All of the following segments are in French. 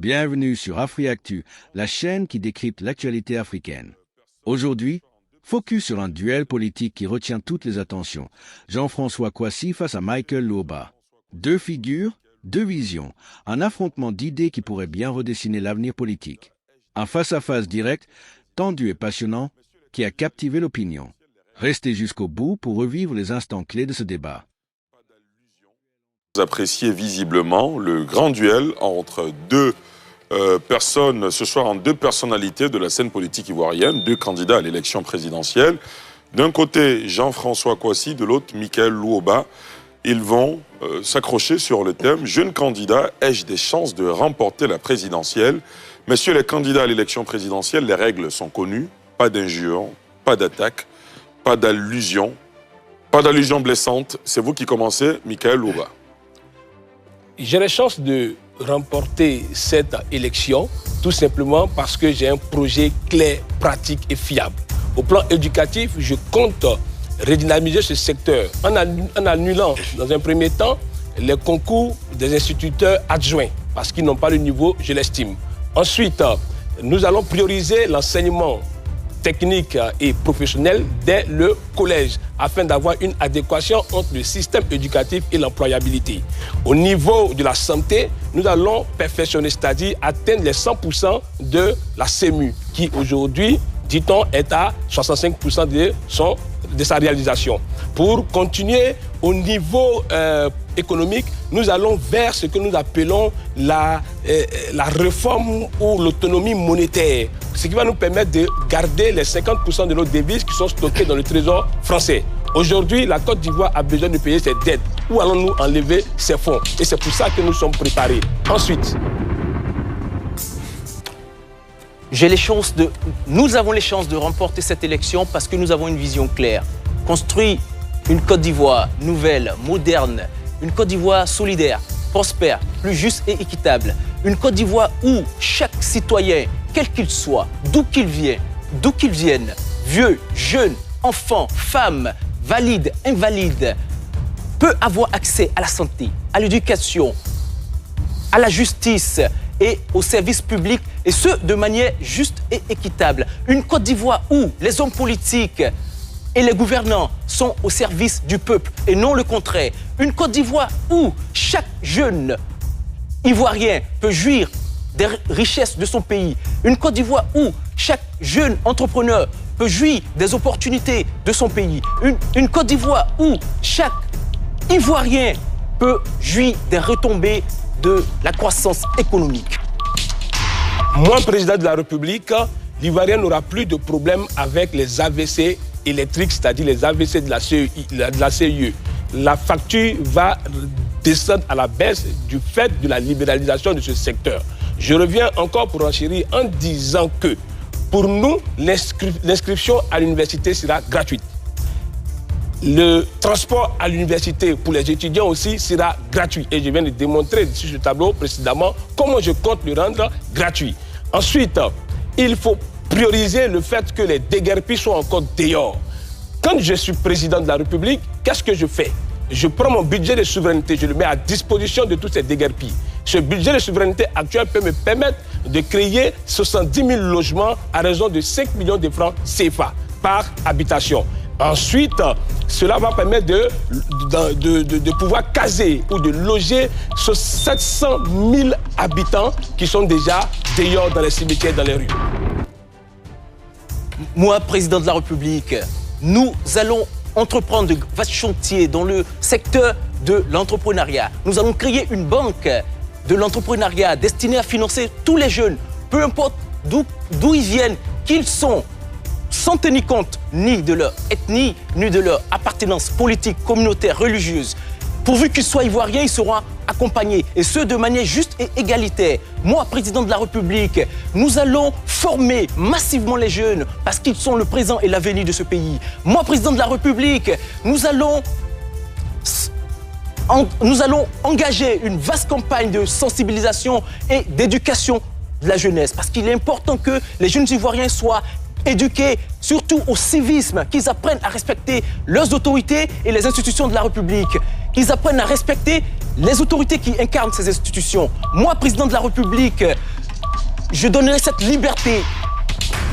Bienvenue sur AfriActu, la chaîne qui décrypte l'actualité africaine. Aujourd'hui, focus sur un duel politique qui retient toutes les attentions. Jean-François Kouassi face à Michael Louba. Deux figures, deux visions, un affrontement d'idées qui pourrait bien redessiner l'avenir politique. Un face-à-face direct, tendu et passionnant, qui a captivé l'opinion. Restez jusqu'au bout pour revivre les instants clés de ce débat. Vous appréciez visiblement le grand duel entre deux personnes, ce soir en deux personnalités de la scène politique ivoirienne, deux candidats à l'élection présidentielle. D'un côté, Jean-François Kouassi, de l'autre, Michael Louba. Ils vont s'accrocher sur le thème « Jeune candidat, ai-je des chances de remporter la présidentielle ?» Messieurs les candidats à l'élection présidentielle, les règles sont connues. Pas d'injures, pas d'attaques, pas d'allusions blessantes. C'est vous qui commencez, Michael Louba. J'ai la chance de remporter cette élection tout simplement parce que j'ai un projet clair, pratique et fiable. Au plan éducatif, je compte redynamiser ce secteur en annulant dans un premier temps les concours des instituteurs adjoints parce qu'ils n'ont pas le niveau, je l'estime. Ensuite, nous allons prioriser l'enseignement technique et professionnel dès le collège afin d'avoir une adéquation entre le système éducatif et l'employabilité. Au niveau de la santé, nous allons perfectionner, c'est-à-dire atteindre les 100% de la CEMU qui aujourd'hui, dit-on, est à 65% de sa réalisation. Pour continuer au niveau économique, nous allons vers ce que nous appelons la réforme ou l'autonomie monétaire, ce qui va nous permettre de garder les 50% de nos devises qui sont stockées dans le trésor français. Aujourd'hui, la Côte d'Ivoire a besoin de payer ses dettes. Où allons-nous enlever ces fonds? Et c'est pour ça que nous sommes préparés. Ensuite, nous avons les chances de remporter cette élection parce que nous avons une vision claire. Construire une Côte d'Ivoire nouvelle, moderne, une Côte d'Ivoire solidaire, prospère, plus juste et équitable. Une Côte d'Ivoire où chaque citoyen, quel qu'il soit, d'où qu'il vienne, vieux, jeune, enfant, femme, valide, invalide, peut avoir accès à la santé, à l'éducation, à la justice et aux services publics, et ce, de manière juste et équitable. Une Côte d'Ivoire où les hommes politiques et les gouvernants sont au service du peuple et non le contraire. Une Côte d'Ivoire où chaque jeune Ivoirien peut jouir des richesses de son pays. Une Côte d'Ivoire où chaque jeune entrepreneur peut jouir des opportunités de son pays. Une Côte d'Ivoire où chaque Ivoirien peut jouir des retombées de la croissance économique. Moi, président de la République, l'Ivoirien n'aura plus de problème avec les AVC électriques, c'est-à-dire les AVC de la CIE. La facture va descendre à la baisse du fait de la libéralisation de ce secteur. Je reviens encore pour enchérir en disant que pour nous, l'inscription à l'université sera gratuite. Le transport à l'université pour les étudiants aussi sera gratuit. Et je viens de démontrer sur ce tableau précédemment comment je compte le rendre gratuit. Ensuite, il faut prioriser le fait que les déguerpis soient encore dehors. Quand je suis président de la République, qu'est-ce que je fais? Je prends mon budget de souveraineté, je le mets à disposition de tous ces déguerpis. Ce budget de souveraineté actuel peut me permettre de créer 70 000 logements à raison de 5 millions de francs CFA par habitation. Ensuite, cela va permettre de pouvoir caser ou de loger sur 700 000 habitants qui sont déjà dehors dans les cimetières, dans les rues. Moi, président de la République, nous allons entreprendre de vastes chantiers dans le secteur de l'entrepreneuriat. Nous allons créer une banque de l'entrepreneuriat destinée à financer tous les jeunes, peu importe d'où ils viennent, qu'ils sont, sans tenir compte ni de leur ethnie, ni de leur appartenance politique, communautaire, religieuse. Pourvu qu'ils soient ivoiriens, ils seront accompagnés, et ce, de manière juste et égalitaire. Moi, président de la République, nous allons former massivement les jeunes parce qu'ils sont le présent et l'avenir de ce pays. Moi, président de la République, nous allons engager une vaste campagne de sensibilisation et d'éducation de la jeunesse parce qu'il est important que les jeunes Ivoiriens soient éduqués, surtout au civisme, qu'ils apprennent à respecter leurs autorités et les institutions de la République, qu'ils apprennent à respecter les autorités qui incarnent ces institutions. Moi, président de la République, je donnerai cette liberté.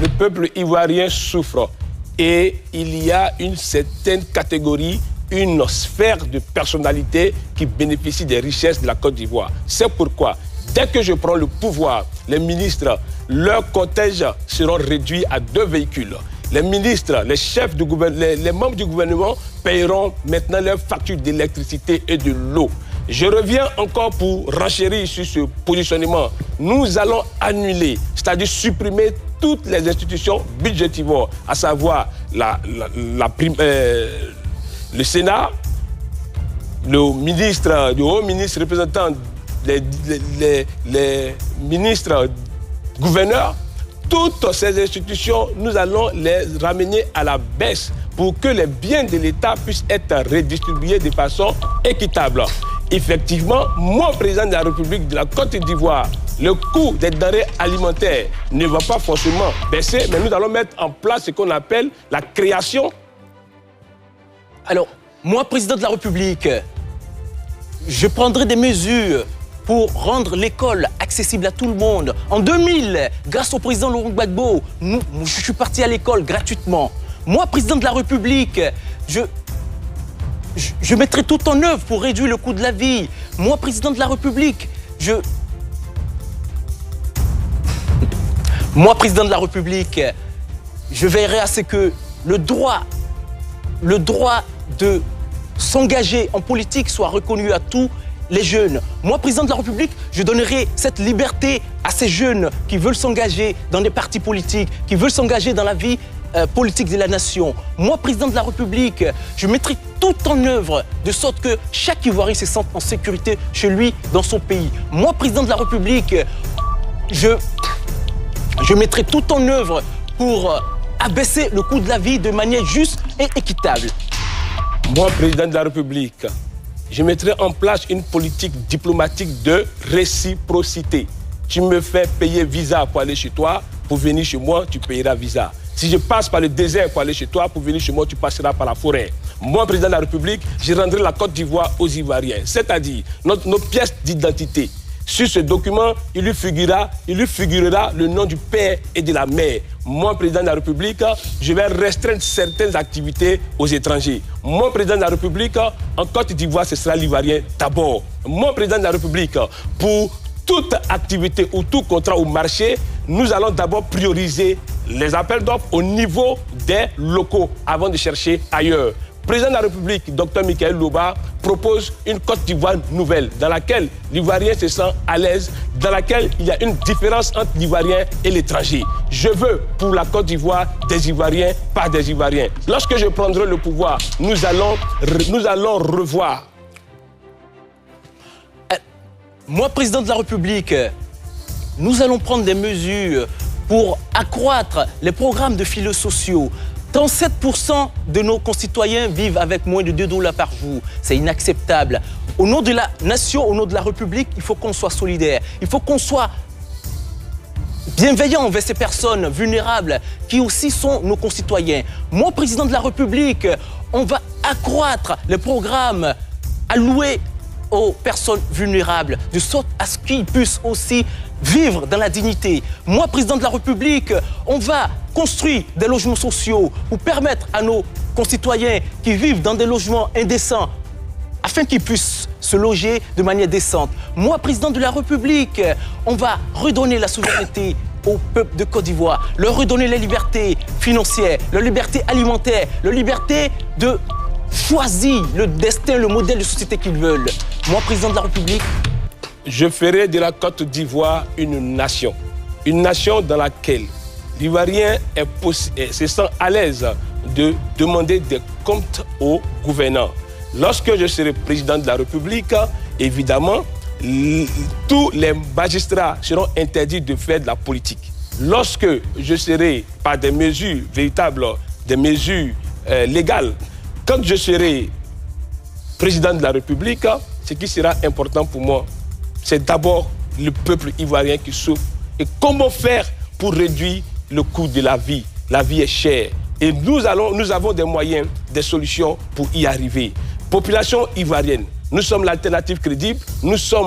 Le peuple ivoirien souffre et il y a une certaine catégorie, une sphère de personnalité qui bénéficie des richesses de la Côte d'Ivoire. C'est pourquoi, dès que je prends le pouvoir, les ministres, leurs cortèges seront réduits à 2 véhicules. Les ministres, les chefs du gouvernement, les membres du gouvernement paieront maintenant leurs factures d'électricité et de l'eau. Je reviens encore pour renchérir sur ce positionnement. Nous allons annuler, c'est-à-dire supprimer toutes les institutions budgétivores, à savoir le Sénat, le haut ministre représentant les ministres gouverneurs. Toutes ces institutions, nous allons les ramener à la baisse pour que les biens de l'État puissent être redistribués de façon équitable. Effectivement, moi, président de la République de la Côte d'Ivoire, le coût des denrées alimentaires ne va pas forcément baisser, mais nous allons mettre en place ce qu'on appelle la création. Alors, moi, président de la République, je prendrai des mesures pour rendre l'école accessible à tout le monde. En 2000, grâce au président Laurent Gbagbo, je suis parti à l'école gratuitement. Moi, président de la République, je mettrai tout en œuvre pour réduire le coût de la vie. Moi, président de la République, Moi, président de la République, je veillerai à ce que le droit de s'engager en politique soit reconnu à tous les jeunes. Moi, président de la République, je donnerai cette liberté à ces jeunes qui veulent s'engager dans des partis politiques, qui veulent s'engager dans la vie politique de la nation. Moi, président de la République, je mettrai tout en œuvre de sorte que chaque Ivoirien se sente en sécurité chez lui, dans son pays. Moi, président de la République, je mettrai tout en œuvre pour abaisser le coût de la vie de manière juste et équitable. Moi, président de la République, je mettrai en place une politique diplomatique de réciprocité. Tu me fais payer visa pour aller chez toi, pour venir chez moi, tu payeras visa. Si je passe par le désert pour aller chez toi, pour venir chez moi, tu passeras par la forêt. Moi, président de la République, je rendrai la Côte d'Ivoire aux Ivoiriens, c'est-à-dire nos pièces d'identité. Sur ce document, il lui figurera le nom du père et de la mère. Moi, président de la République, je vais restreindre certaines activités aux étrangers. Moi, président de la République, en Côte d'Ivoire, ce sera l'Ivoirien d'abord. Moi, président de la République, pour toute activité ou tout contrat au marché, nous allons d'abord prioriser les appels d'offres au niveau des locaux avant de chercher ailleurs. Président de la République, Dr Michael Loba, propose une Côte d'Ivoire nouvelle dans laquelle l'Ivoirien se sent à l'aise, dans laquelle il y a une différence entre l'Ivoirien et l'étranger. Je veux pour la Côte d'Ivoire des Ivoiriens par des Ivoiriens. Lorsque je prendrai le pouvoir, nous allons revoir. Moi, président de la République, nous allons prendre des mesures pour accroître les programmes de filets sociaux. 37% de nos concitoyens vivent avec moins de 2 $ par jour. C'est inacceptable. Au nom de la nation, au nom de la République, il faut qu'on soit solidaire. Il faut qu'on soit bienveillant envers ces personnes vulnérables qui aussi sont nos concitoyens. Moi, président de la République, on va accroître les programmes alloués aux personnes vulnérables, de sorte à ce qu'ils puissent aussi vivre dans la dignité. Moi, président de la République, on va construire des logements sociaux pour permettre à nos concitoyens qui vivent dans des logements indécents, afin qu'ils puissent se loger de manière décente. Moi, président de la République, on va redonner la souveraineté au peuple de Côte d'Ivoire, leur redonner les libertés financières, leur liberté alimentaire, leur liberté de choisir le destin, le modèle de société qu'ils veulent. Moi, président de la République, je ferai de la Côte d'Ivoire une nation dans laquelle l'Ivoirien se sent à l'aise de demander des comptes aux gouvernants. Lorsque je serai président de la République, évidemment, tous les magistrats seront interdits de faire de la politique. Lorsque je serai, par des mesures véritables, des mesures légales, quand je serai président de la République, ce qui sera important pour moi, c'est d'abord le peuple ivoirien qui souffre. Et comment faire pour réduire le coût de la vie? La vie est chère. Et nous avons des moyens, des solutions pour y arriver. Population ivoirienne, nous sommes l'alternative crédible, nous sommes